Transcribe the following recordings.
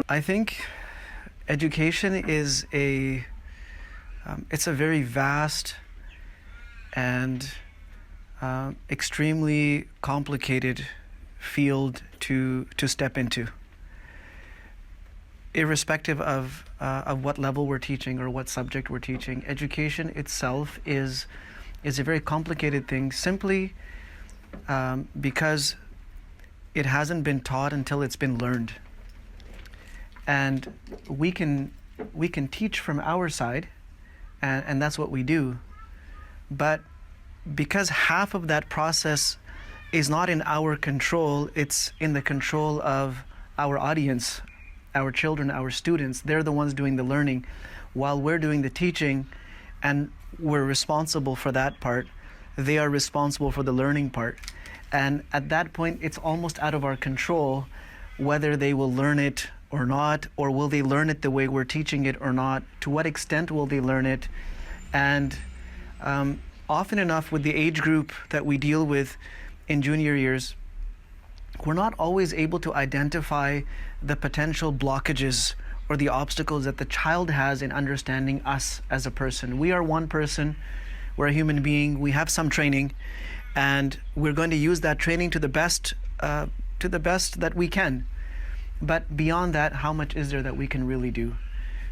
I think education is it's a very vast and extremely complicated field to step into. Irrespective of what level we're teaching or what subject we're teaching, education itself is a very complicated thing, simply because it hasn't been taught until it's been learned. And we can teach from our side, and that's what we do. But because half of that process is not in our control, it's in the control of our audience, our children, our students. They're the ones doing the learning while we're doing the teaching, and we're responsible for that part. They are responsible for the learning part. And at that point, it's almost out of our control whether they will learn it or not, or will they learn it the way we're teaching it or not, to what extent will they learn it. And often enough with the age group that we deal with in junior years, we're not always able to identify the potential blockages or the obstacles that the child has in understanding us as a person. We are one person, we're a human being, we have some training, and we're going to use that training to the best that we can. But beyond that, how much is there that we can really do?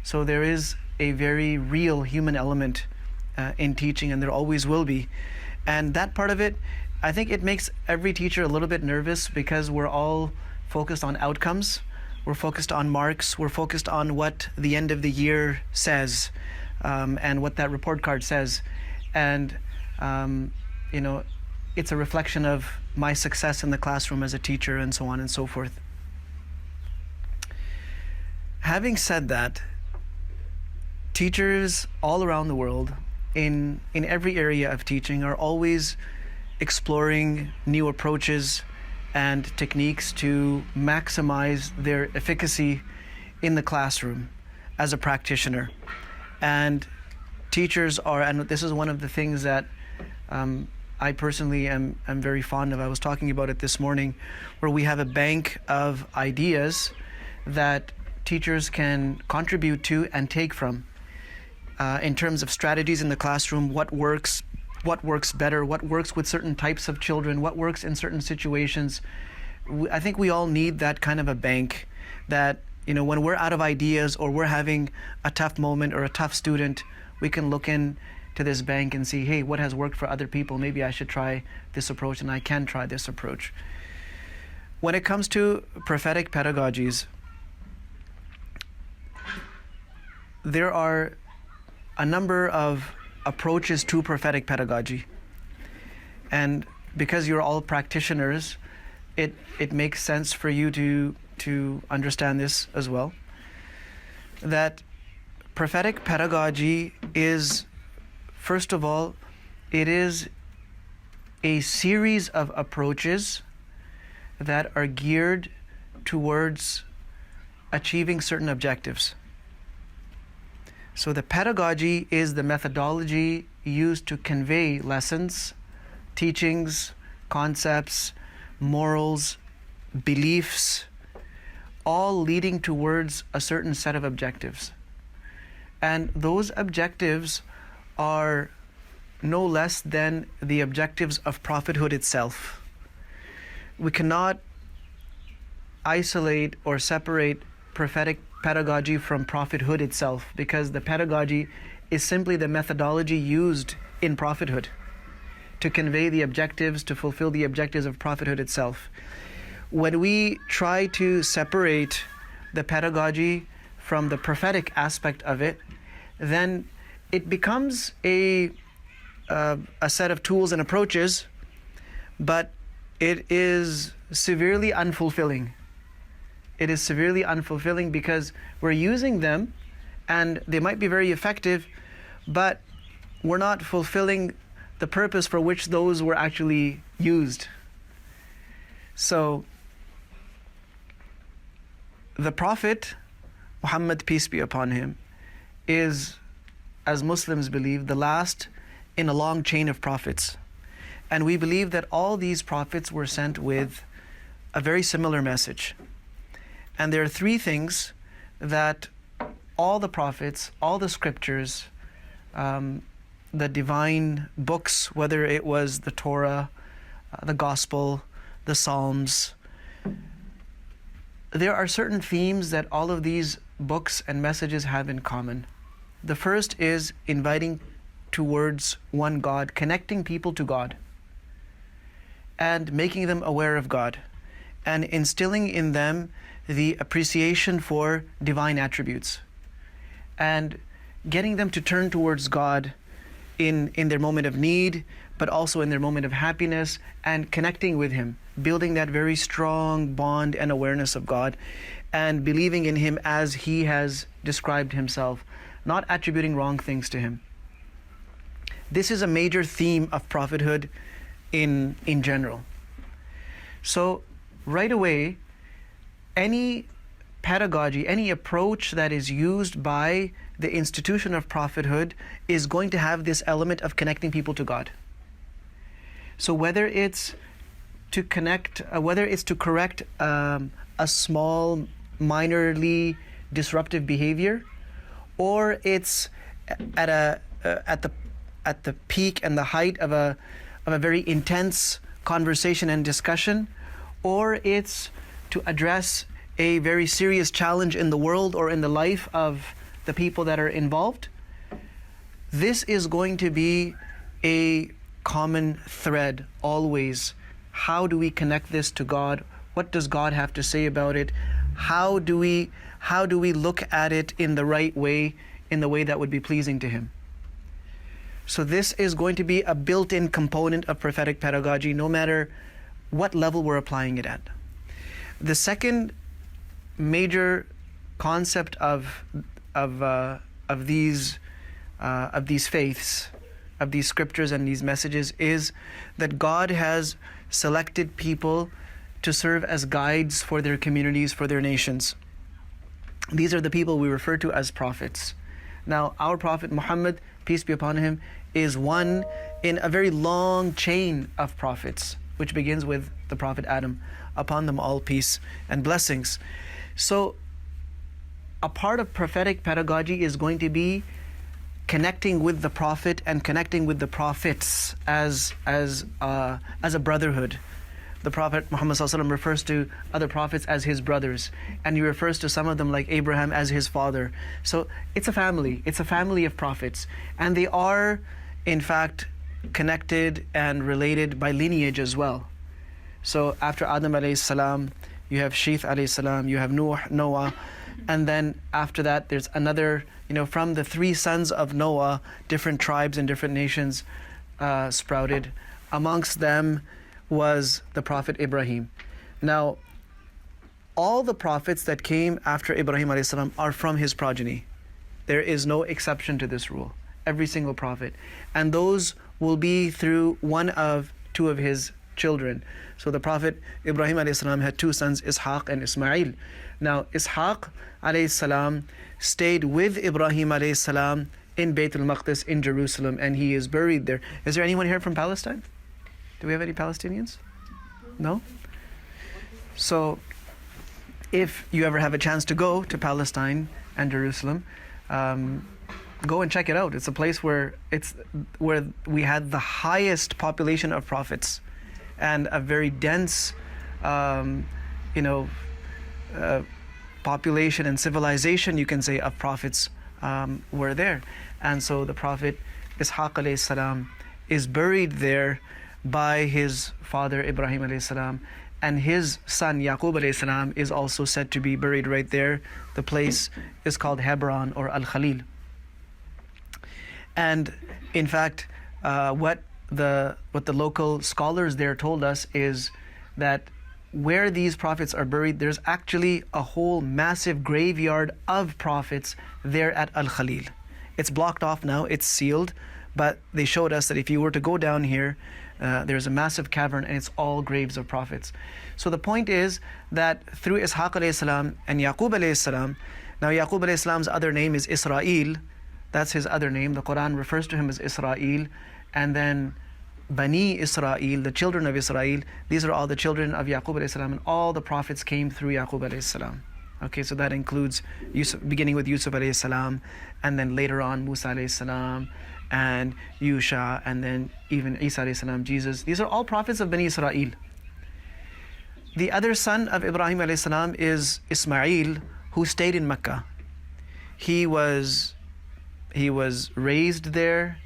So there is a very real human element in teaching, and there always will be. And that part of it, I think it makes every teacher a little bit nervous, because we're all focused on outcomes. We're focused on marks. We're focused on what the end of the year says, and what that report card says. And, it's a reflection of my success in the classroom as a teacher, and so on and so forth. Having said that, teachers all around the world, in every area of teaching, are always exploring new approaches and techniques to maximize their efficacy in the classroom as a practitioner. And teachers are, and this is one of the things that I personally am very fond of. I was talking about it this morning, where we have a bank of ideas that teachers can contribute to and take from in terms of strategies in the classroom, what works better, what works with certain types of children, what works in certain situations. I think we all need that kind of a bank, that when we're out of ideas or we're having a tough moment or a tough student, we can look in to this bank and see, hey, what has worked for other people? Maybe I should try this approach, and I can try this approach. When it comes to prophetic pedagogies, there are a number of approaches to prophetic pedagogy. And because you're all practitioners, it makes sense for you to understand this as well. That prophetic pedagogy is, first of all, it is a series of approaches that are geared towards achieving certain objectives. So the pedagogy is the methodology used to convey lessons, teachings, concepts, morals, beliefs, all leading towards a certain set of objectives. And those objectives are no less than the objectives of prophethood itself. We cannot isolate or separate prophetic pedagogy from prophethood itself, because the pedagogy is simply the methodology used in prophethood to convey the objectives, to fulfill the objectives of prophethood itself. When we try to separate the pedagogy from the prophetic aspect of it, then it becomes a set of tools and approaches, but it is severely unfulfilling. It is severely unfulfilling because we're using them and they might be very effective, but we're not fulfilling the purpose for which those were actually used. So the Prophet Muhammad, peace be upon him, is, as Muslims believe, the last in a long chain of prophets. And we believe that all these prophets were sent with a very similar message. And there are three things that all the prophets, all the scriptures, the divine books, whether it was the Torah, the Gospel, the Psalms, there are certain themes that all of these books and messages have in common. The first is inviting towards one God, connecting people to God, and making them aware of God, and instilling in them the appreciation for divine attributes, and getting them to turn towards God in their moment of need, but also in their moment of happiness, and connecting with Him, building that very strong bond and awareness of God, and believing in Him as He has described Himself, not attributing wrong things to Him. This is a major theme of prophethood in general. So right away, any pedagogy, any approach that is used by the institution of prophethood is going to have this element of connecting people to God. So whether it's to correct a small, minorly disruptive behavior, or it's at the peak and the height of a very intense conversation and discussion, or it's to address a very serious challenge in the world or in the life of the people that are involved, this is going to be a common thread always. How do we connect this to God? What does God have to say about it? How do we look at it in the right way, in the way that would be pleasing to Him? So this is going to be a built-in component of prophetic pedagogy, no matter what level we're applying it at. The second major concept of these faiths, of these scriptures and these messages, is that God has selected people to serve as guides for their communities, for their nations. These are the people we refer to as prophets. Now, our Prophet Muhammad, peace be upon him, is one in a very long chain of prophets, which begins with the Prophet Adam. Upon them all peace and blessings. So, a part of prophetic pedagogy is going to be connecting with the Prophet and connecting with the prophets as a brotherhood. The Prophet Muhammad ﷺ refers to other prophets as his brothers, and he refers to some of them, like Abraham, as his father. So it's a family of prophets, and they are in fact connected and related by lineage as well. So after Adam alayhi salam, you have Sheeth alayhi salam, you have Noah, and then after that there's another, from the three sons of Noah, different tribes and different nations sprouted. Amongst them was the Prophet Ibrahim. Now, all the prophets that came after Ibrahim alayhi salam are from his progeny. There is no exception to this rule. Every single prophet. And those will be through one of two of his children. So the Prophet Ibrahim alayhi salam had two sons, Ishaq and Ismail. Now, Ishaq alayhi salam stayed with Ibrahim alayhi salam in Bayt al-Maqdis in Jerusalem, and he is buried there. Is there anyone here from Palestine? Do we have any Palestinians? No? So, if you ever have a chance to go to Palestine and Jerusalem, go and check it out. It's a place where we had the highest population of prophets, and a very dense, population and civilization, you can say, of prophets were there. And so the Prophet Ishaq alayhi salam is buried there by his father Ibrahim alayhi salam, and his son Yaqub alayhi salam is also said to be buried right there. The place is called Hebron or Al-Khalil. And in fact, what the local scholars there told us is that where these prophets are buried, there's actually a whole massive graveyard of prophets there at Al-Khalil. It's blocked off now, it's sealed, but they showed us that if you were to go down here, there's a massive cavern and it's all graves of prophets. So the point is that through Ishaq alayhi salam and Yaqub alayhi salam, now Yaqub alayhi salam's other name is Israel, that's his other name. The Quran refers to him as Israel, and then Bani Israel, the children of Israel, these are all the children of Yaqub alayhi salam, and all the prophets came through Yaqub alayhi salam. Okay, so that includes Yusuf, beginning with Yusuf alayhi salam, and then later on Musa alayhi salam, and Yusha, and then even Isa alayhi salam, Jesus. These are all prophets of Bani Israel. The other son of Ibrahim alayhi salam is Ismail, who stayed in Mecca. He was raised there,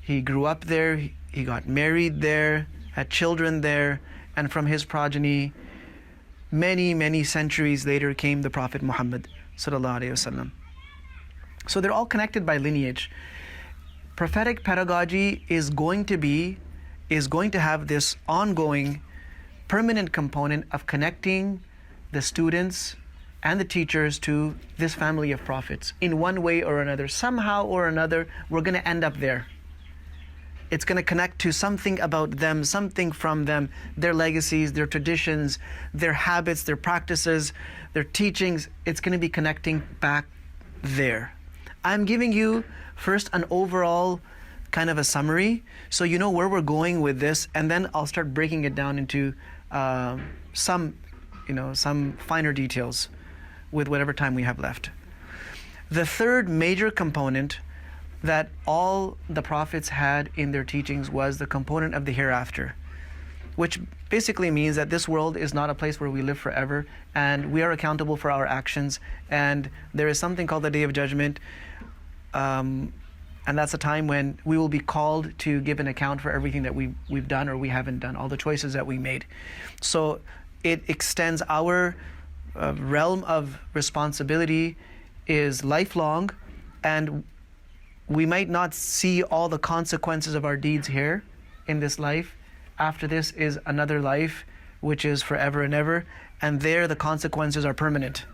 he grew up there, he got married there, had children there, and from his progeny, many centuries later came the Prophet Muhammad sallallahu alaihi wasallam. So they're all connected by lineage. Prophetic pedagogy is going to have this ongoing, permanent component of connecting the students and the teachers to this family of prophets in one way or another. Somehow or another, we're going to end up there. It's going to connect to something about them, something from them, their legacies, their traditions, their habits, their practices, their teachings. It's going to be connecting back there. I'm giving you first an overall kind of a summary, so you know where we're going with this, and then I'll start breaking it down into some finer details with whatever time we have left. The third major component that all the prophets had in their teachings was the component of the hereafter, which basically means that this world is not a place where we live forever, and we are accountable for our actions, and there is something called the Day of Judgment, and that's a time when we will be called to give an account for everything that we've done or we haven't done, all the choices that we made. So it extends our realm of responsibility is lifelong, and we might not see all the consequences of our deeds here in this life. After this is another life, which is forever and ever, and there the consequences are permanent.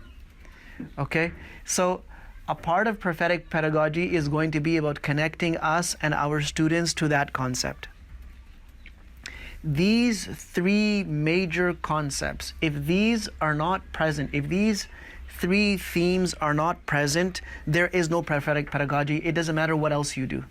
Okay? So a part of prophetic pedagogy is going to be about connecting us and our students to that concept. These three major concepts, if these are not present, if these three themes are not present, there is no prophetic pedagogy. It doesn't matter what else you do.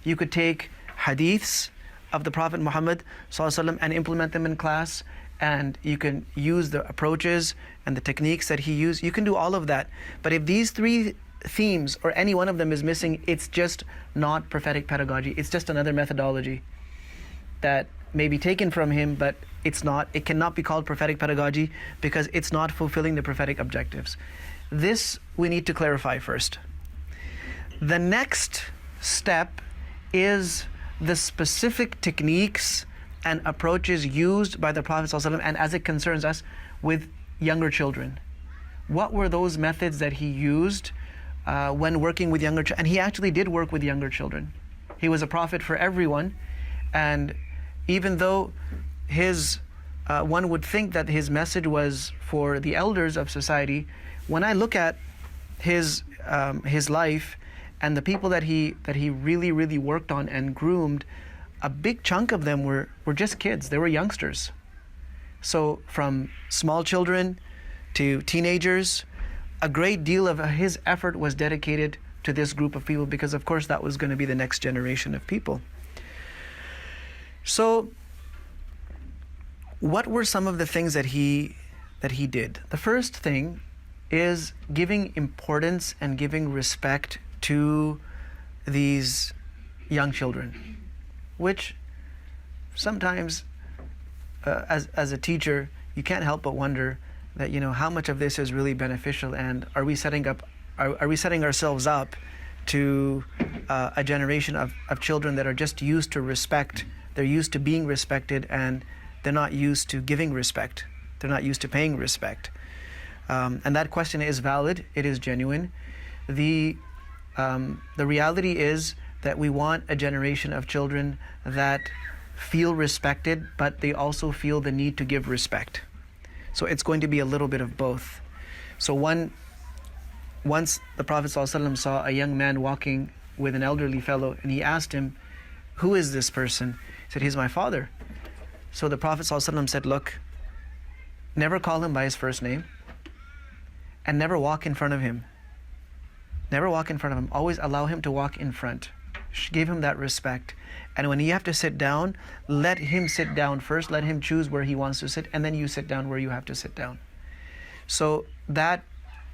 You could take hadiths of the Prophet Muhammad ﷺ and implement them in class, and you can use the approaches and the techniques that he used. You can do all of that. But if these three themes or any one of them is missing, it's just not prophetic pedagogy. It's just another methodology that may be taken from him, but it cannot be called prophetic pedagogy because it's not fulfilling the prophetic objectives. This we need to clarify first. The next step is the specific techniques and approaches used by the Prophet ﷺ, and as it concerns us with younger children. What were those methods that he used when working with younger children? And he actually did work with younger children. He was a prophet for everyone, and even though one would think that his message was for the elders of society, when I look at his life and the people that he really worked on and groomed, a big chunk of them were just kids. They were youngsters. So from small children to teenagers, a great deal of his effort was dedicated to this group of people because, of course, that was going to be the next generation of people. So what were some of the things that he did? The first thing is giving importance and giving respect to these young children, which sometimes as a teacher you can't help but wonder that how much of this is really beneficial, and are we setting ourselves up to a generation of children that are just used to respect. They're used to being respected, and they're not used to giving respect. They're not used to paying respect. And that question is valid. It is genuine. The reality is that we want a generation of children that feel respected, but they also feel the need to give respect. So it's going to be a little bit of both. So once the Prophet ﷺ saw a young man walking with an elderly fellow, and he asked him, "Who is this person?" He said, "He's my father." So the Prophet ﷺ said, "Look, never call him by his first name, and never walk in front of him. Never walk in front of him. Always allow him to walk in front. Give him that respect. And when you have to sit down, let him sit down first. Let him choose where he wants to sit, and then you sit down where you have to sit down." So that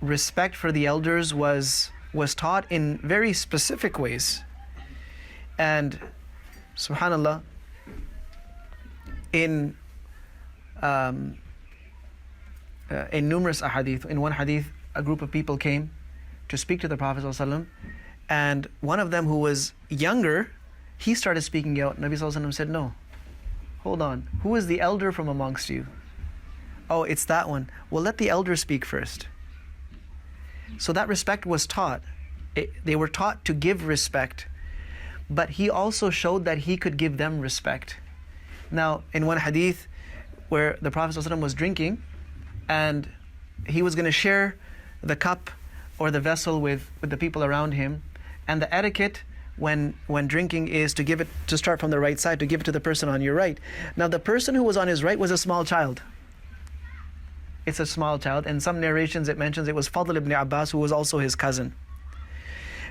respect for the elders was taught in very specific ways. And subhanallah, in numerous ahadith, in one hadith, a group of people came to speak to the Prophet ﷺ, and one of them, who was younger, he started speaking out. Nabi ﷺ said, no, hold on, who is the elder from amongst you? Oh, it's that one. Well, let the elder speak first. So that respect was taught. They were taught to give respect, but he also showed that he could give them respect. Now, in one hadith where the Prophet ﷺ was drinking, and he was going to share the cup or the vessel with the people around him, and the etiquette when drinking is to start from the right side, to give it to the person on your right. Now, the person who was on his right was a small child. It's a small child. In some narrations it mentions it was Fadl ibn Abbas, who was also his cousin.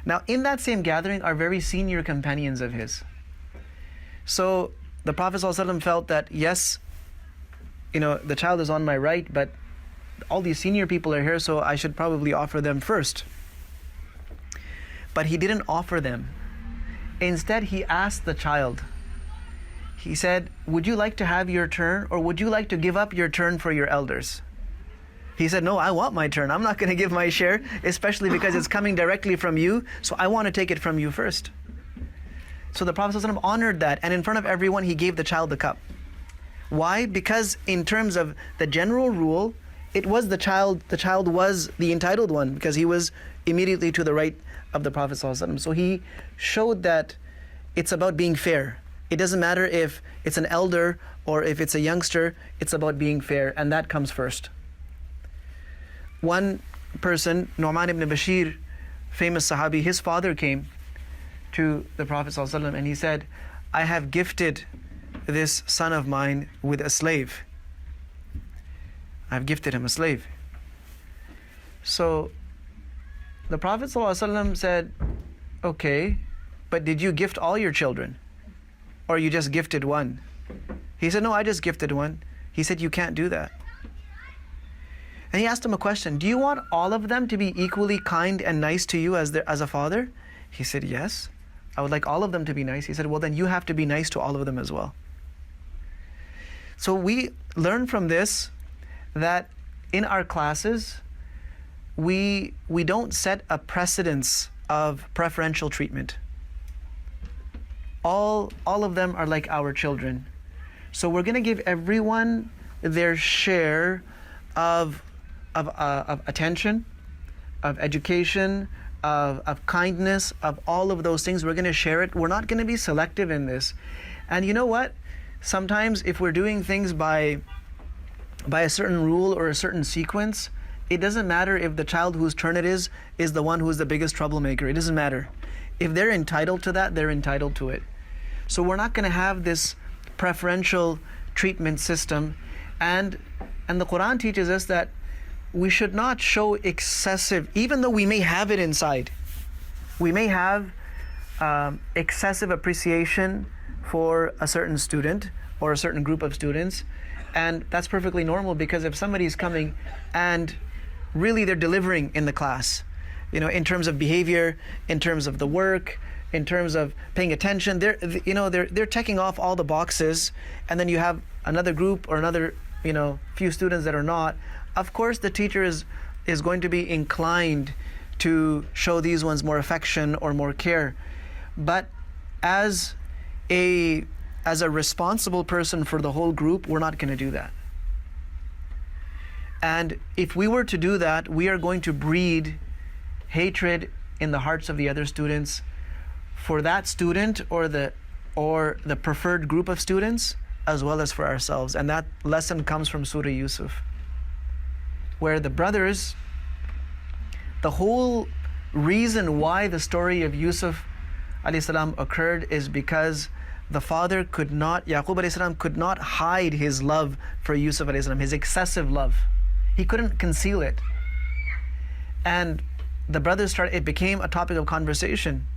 Now, in that same gathering are very senior companions of his. So the Prophet ﷺ felt that, yes, the child is on my right, but all these senior people are here, so I should probably offer them first. But he didn't offer them. Instead, he asked the child, he said, would you like to have your turn, or would you like to give up your turn for your elders? He said, no, I want my turn. I'm not going to give my share, especially because it's coming directly from you, so I want to take it from you first. So the Prophet ﷺ honored that, and in front of everyone, he gave the child the cup. Why? Because in terms of the general rule, it was the child was the entitled one, because he was immediately to the right of the Prophet ﷺ. So he showed that it's about being fair. It doesn't matter if it's an elder or if it's a youngster, it's about being fair, and that comes first. One person, Nu'man ibn Bashir, famous Sahabi, his father came to the Prophet ﷺ and he said, I have gifted this son of mine with a slave. I've gifted him a slave. So the Prophet ﷺ said, okay, but did you gift all your children? Or you just gifted one? He said, no, I just gifted one. He said, you can't do that. And he asked him a question, do you want all of them to be equally kind and nice to you as a father? He said, yes, I would like all of them to be nice. He said, well, then you have to be nice to all of them as well. So we learn from this that in our classes, we don't set a precedence of preferential treatment. All of them are like our children. So we're going to give everyone their share of attention, of education, of kindness, of all of those things. We're going to share it. We're not going to be selective in this. And you know what? Sometimes if we're doing things by a certain rule or a certain sequence, it doesn't matter if the child whose turn it is the one who is the biggest troublemaker. It doesn't matter. If they're entitled to that, they're entitled to it. So we're not going to have this preferential treatment system. And the Quran teaches us that we should not show excessive, even though we may have it inside. We may have excessive appreciation for a certain student or a certain group of students. And that's perfectly normal, because if somebody's coming and really they're delivering in the class, in terms of behavior, in terms of the work, in terms of paying attention, they're checking off all the boxes, and then you have another group or another few students that are not. Of course, the teacher is going to be inclined to show these ones more affection or more care, but as a responsible person for the whole group, we're not going to do that. And if we were to do that, we are going to breed hatred in the hearts of the other students for that student or the preferred group of students, as well as for ourselves. And that lesson comes from Surah Yusuf, where the brothers, the whole reason why the story of Yusuf alayhi salam occurred is because the father Yaqub alayhi salam could not hide his love for Yusuf alayhi salam, his excessive love. He couldn't conceal it. And the brothers it became a topic of conversation.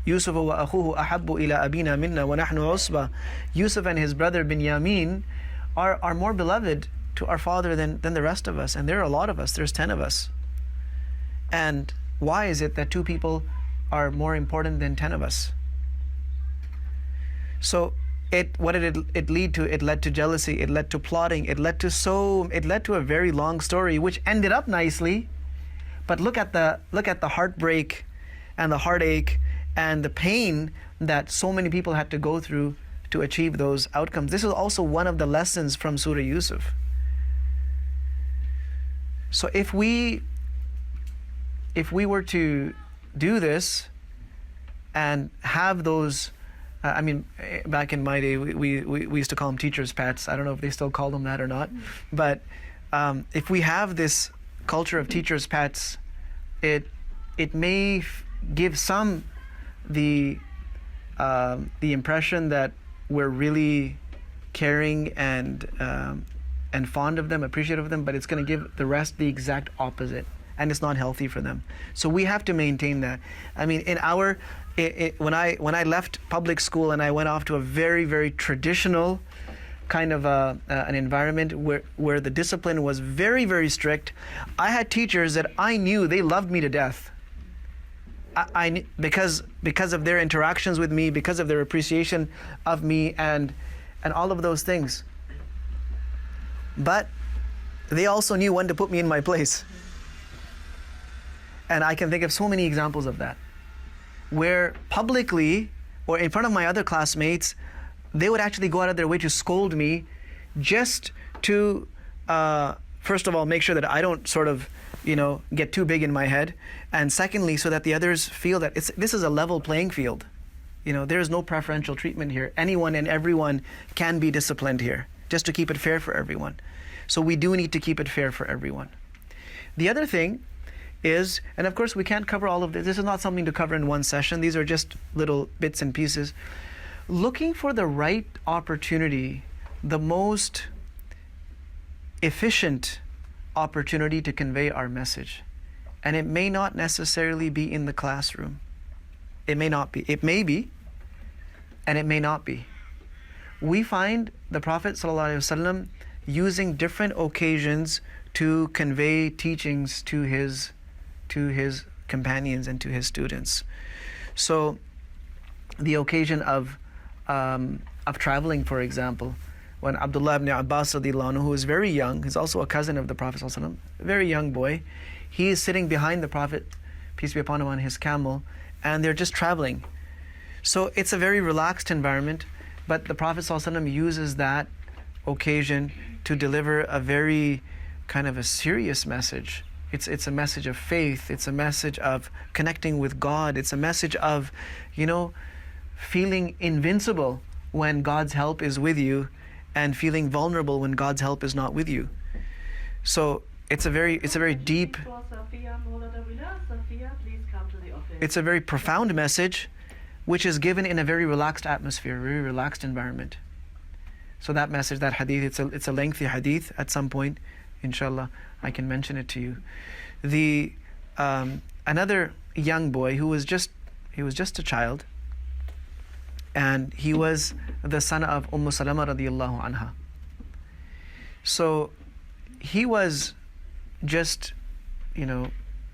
Yusuf wa akhuhu ahabbu ila abina minna wa nahnu usba. Yusuf and his brother Binyamin are more beloved to our father than the rest of us. And there are a lot of us. There's 10 of us. And why is it that 2 people are more important than 10 of us? So what did it lead to? It led to jealousy. It led to plotting. It led to a very long story, which ended up nicely. But look at the heartbreak and the heartache and the pain that so many people had to go through to achieve those outcomes. This is also one of the lessons from Surah Yusuf. So if we were to do this and have those, back in my day, we used to call them teachers' pets. I don't know if they still call them that or not. But if we have this culture of teachers' pets, it may give some the impression that we're really caring and fond of them, appreciative of them, but it's going to give the rest the exact opposite, and it's not healthy for them. So we have to maintain that. I mean, when I left public school and I went off to a very, very traditional kind of an environment where the discipline was very, very strict, I had teachers that I knew they loved me to death. Because of their interactions with me, because of their appreciation of me, and all of those things. But they also knew when to put me in my place. And I can think of so many examples of that, where publicly or in front of my other classmates, they would actually go out of their way to scold me, just to first of all make sure that I don't sort of get too big in my head, and secondly, so that the others feel that this is a level playing field. There is no preferential treatment here. Anyone and everyone can be disciplined here, just to keep it fair for everyone. So we do need to keep it fair for everyone. The other thing is, and of course we can't cover all of this. This is not something to cover in one session. These are just little bits and pieces. Looking for the right opportunity, the most efficient opportunity to convey our message. And it may not necessarily be in the classroom. It may not be. It may be, and it may not be. We find the Prophet ﷺ using different occasions to convey teachings to his companions and to his students. So the occasion of traveling, for example, when Abdullah ibn Abbas radiallahu anhu, who is very young, he's also a cousin of the Prophet ﷺ, a very young boy, he is sitting behind the Prophet, peace be upon him, on his camel, and they're just traveling. So it's a very relaxed environment, but the Prophet ﷺ uses that occasion to deliver a very kind of a serious message. It's a message of faith, it's a message of connecting with God, it's a message of, feeling invincible when God's help is with you, and feeling vulnerable when God's help is not with you. So it's a very deep, it's a very profound message, which is given in a very relaxed atmosphere, very relaxed environment. So that message, that hadith, it's a lengthy hadith. At some point, inshallah, I can mention it to you. The another young boy who was just a child, and he was the son of Salama radiallahu anha. So he was just,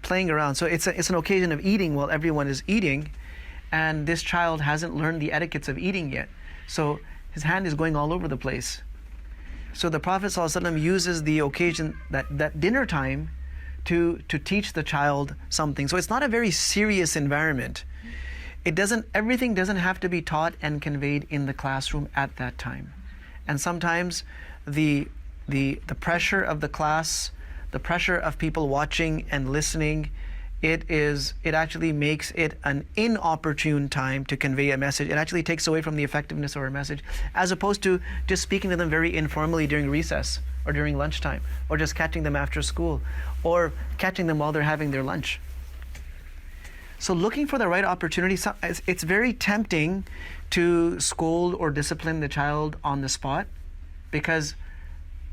playing around. So it's an occasion of eating while everyone is eating, and this child hasn't learned the etiquettes of eating yet. So his hand is going all over the place. So the Prophet ﷺ uses the occasion, that dinner time, to teach the child something. So it's not a very serious environment. Everything doesn't have to be taught and conveyed in the classroom at that time. And sometimes the pressure of the class, the pressure of people watching and listening, it actually makes it an inopportune time to convey a message. It actually takes away from the effectiveness of our message, as opposed to just speaking to them very informally during recess or during lunchtime, or just catching them after school, or catching them while they're having their lunch. So looking for the right opportunity, it's very tempting to scold or discipline the child on the spot, because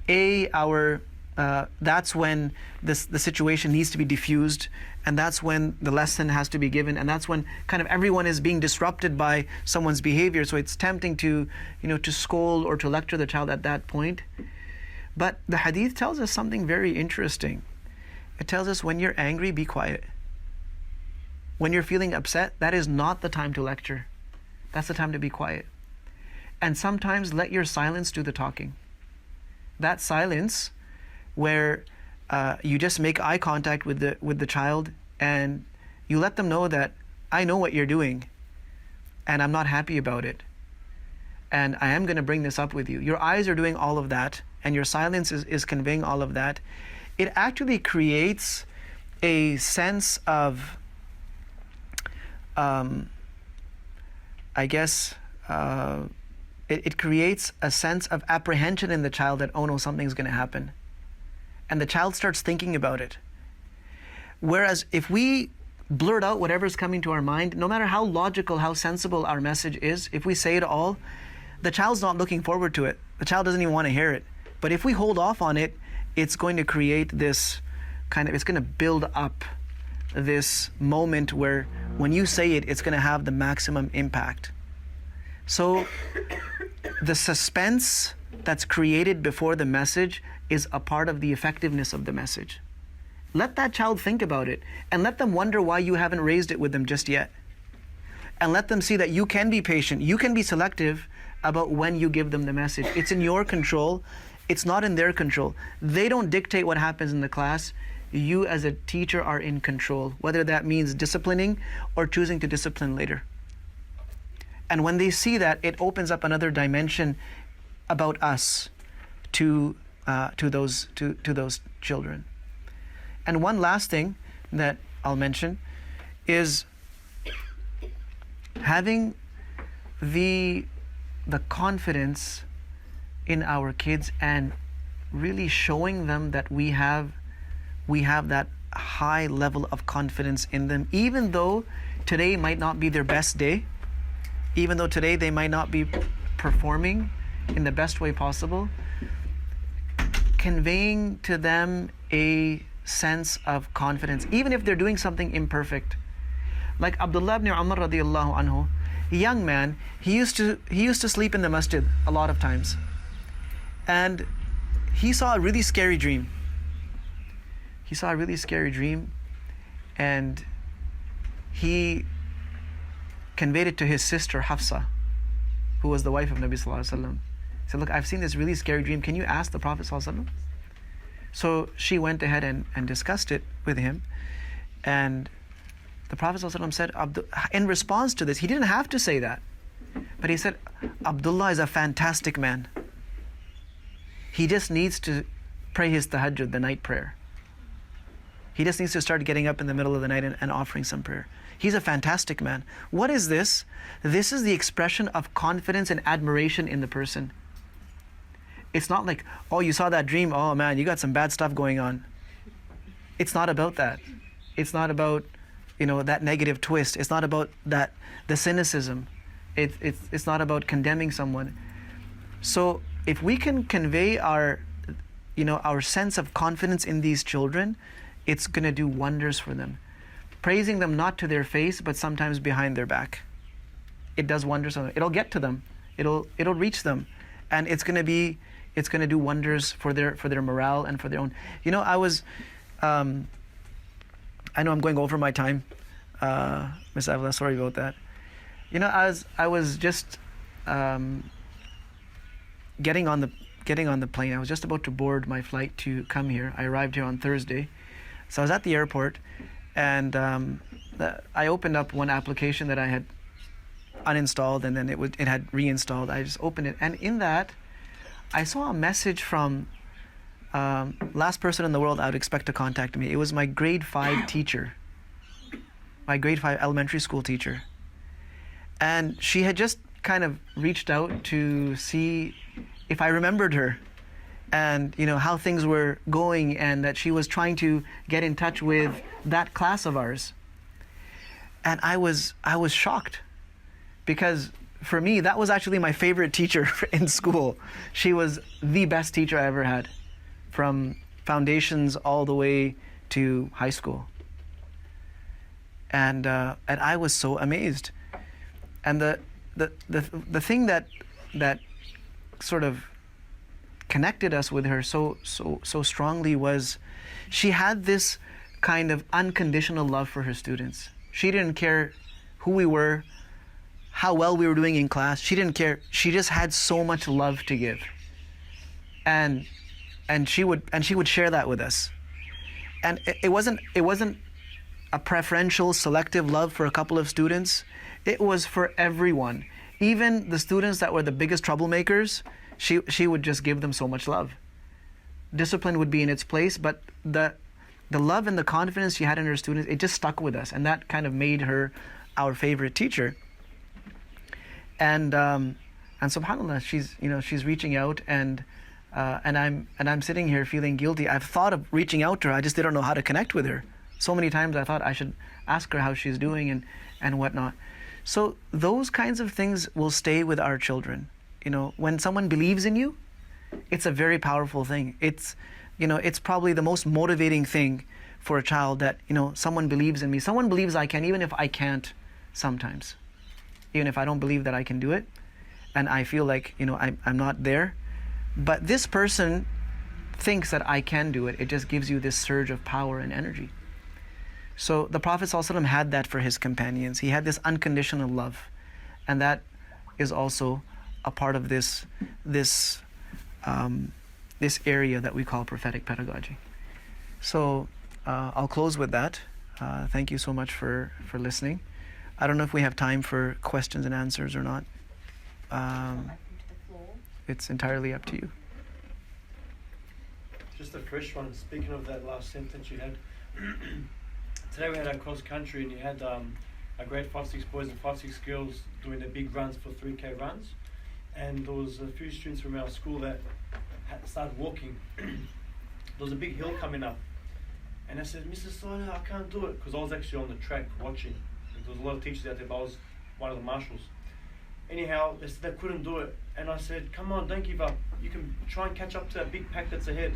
that's when the situation needs to be diffused, and that's when the lesson has to be given, and that's when kind of everyone is being disrupted by someone's behavior. So it's tempting to scold or to lecture the child at that point. But the hadith tells us something very interesting. It tells us when you're angry, be quiet. When you're feeling upset, that is not the time to lecture. That's the time to be quiet. And sometimes let your silence do the talking. That silence where you just make eye contact with the child and you let them know that I know what you're doing and I'm not happy about it. And I am going to bring this up with you. Your eyes are doing all of that and your silence is conveying all of that. It actually creates a sense of, it creates a sense of apprehension in the child that, oh no, something's going to happen. And the child starts thinking about it. Whereas if we blurt out whatever's coming to our mind, no matter how logical, how sensible our message is, if we say it all, the child's not looking forward to it. The child doesn't even want to hear it. But if we hold off on it, it's going to create this it's going to build up this moment where when you say it, it's going to have the maximum impact. So the suspense that's created before the message is a part of the effectiveness of the message. Let that child think about it and let them wonder why you haven't raised it with them just yet. And let them see that you can be patient, you can be selective about when you give them the message. It's in your control, it's not in their control. They don't dictate what happens in the class. You as a teacher are in control, whether that means disciplining or choosing to discipline later. And when they see that, it opens up another dimension about us to those children. And one last thing that I'll mention is having the confidence in our kids and really showing them that we have that high level of confidence in them, even though today might not be their best day, even though today they might not be performing in the best way possible, conveying to them a sense of confidence, even if they're doing something imperfect. Like Abdullah ibn Umar radiallahu anhu, a young man, he used to sleep in the masjid a lot of times. And he saw a really scary dream. And he conveyed it to his sister Hafsa, who was the wife of Nabi sallallahu alaihi wasallam. He said, look, I've seen this really scary dream. Can you ask the Prophet sallallahu alaihi wasallam? So she went ahead and discussed it with him. And the Prophet sallallahu alaihi wasallam said, in response to this, he didn't have to say that, but he said, Abdullah is a fantastic man. He just needs to pray his tahajjud, the night prayer. He just needs to start getting up in the middle of the night and offering some prayer. He's a fantastic man. What is this? This is the expression of confidence and admiration in the person. It's not like, oh, you saw that dream, oh man, you got some bad stuff going on. It's not about that. It's not about, that negative twist. It's not about the cynicism. It's not about condemning someone. So if we can convey our sense of confidence in these children, it's going to do wonders for them. Praising them not to their face, but sometimes behind their back. It does wonders on them. It'll get to them. It'll reach them, and it's going to do wonders for their morale and for their own. I know I'm going over my time, Ms. Avila. Sorry about that. I was just getting on the plane. I was just about to board my flight to come here. I arrived here on Thursday. So I was at the airport, and I opened up one application that I had uninstalled, and then it had reinstalled. I just opened it, and in that, I saw a message from last person in the world I would expect to contact me. It was my grade 5 teacher, my grade 5 elementary school teacher. And she had just kind of reached out to see if I remembered her and how things were going, and that she was trying to get in touch with that class of ours. And I was shocked, because for me, that was actually my favorite teacher in school. She was the best teacher I ever had, from foundations all the way to high school. And I was so amazed. And the thing that sort of connected us with her so strongly was she had this kind of unconditional love for her students. She didn't care who we were, how well we were doing in class. She didn't care. She just had so much love to give. And she would share that with us. And it wasn't a preferential, selective love for a couple of students. It was for everyone. Even the students that were the biggest troublemakers, she would just give them so much love. Discipline would be in its place, but the love and the confidence she had in her students, it just stuck with us, and that kind of made her our favorite teacher. And subhanAllah, she's reaching out, and I'm sitting here feeling guilty. I've thought of reaching out to her, I just didn't know how to connect with her. So many times I thought I should ask her how she's doing and whatnot. So those kinds of things will stay with our children. When someone believes in you, it's a very powerful thing. It's probably the most motivating thing for a child that, someone believes in me. Someone believes I can, even if I can't sometimes. Even if I don't believe that I can do it, and I feel like, I'm not there. But this person thinks that I can do it. It just gives you this surge of power and energy. So the Prophet ﷺ had that for his companions. He had this unconditional love. And that is also a part of this area that we call prophetic pedagogy. So I'll close with that. Thank you so much for listening. I don't know if we have time for questions and answers or not. It's entirely up to you. Just a fresh one. Speaking of that last sentence you had, today we had our cross country, and you had our grade 5-6 boys and 5-6 girls doing their big runs for 3K runs, and there was a few students from our school that started walking. There was a big hill coming up, and I said, Mrs. Sawyer, I can't do it, because I was actually on the track watching. There was a lot of teachers out there, but I was one of the marshals. Anyhow, they said they couldn't do it, and I said, come on, don't give up. You can try and catch up to that big pack that's ahead.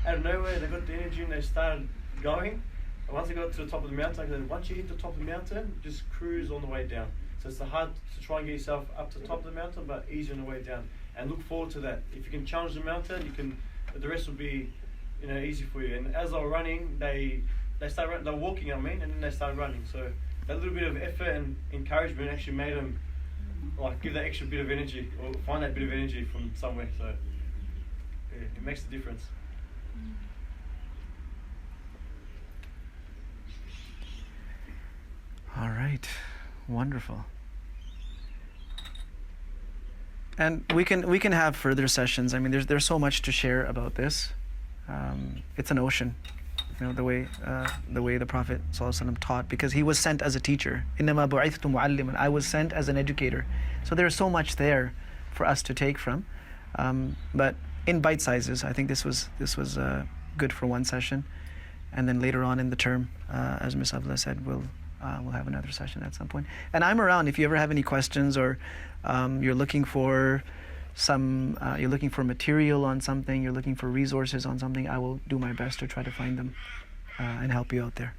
Out of nowhere, they got the energy and they started going. And once they got to the top of the mountain, I said, once you hit the top of the mountain, just cruise on the way down. So it's hard to try and get yourself up to the top of the mountain, but easy on the way down. And look forward to that. If you can challenge the mountain, the rest will be, easy for you. And as they were running, they started running, they were walking, and then they started running. So that little bit of effort and encouragement actually made them give that extra bit of energy, or find that bit of energy from somewhere. So yeah, it makes a difference. All right, wonderful. And we can have further sessions. I mean, there's so much to share about this. It's an ocean, the way the Prophet ﷺ taught, because he was sent as a teacher. إِنَّمَا بُعِثْتُ مُعَلِّمًا. I was sent as an educator. So there's so much there for us to take from, but in bite sizes. I think this was good for one session, and then later on in the term, as Ms. Avla said, we'll have another session at some point. And I'm around if you ever have any questions, or you're looking for material on something, you're looking for resources on something. I will do my best to try to find them and help you out there.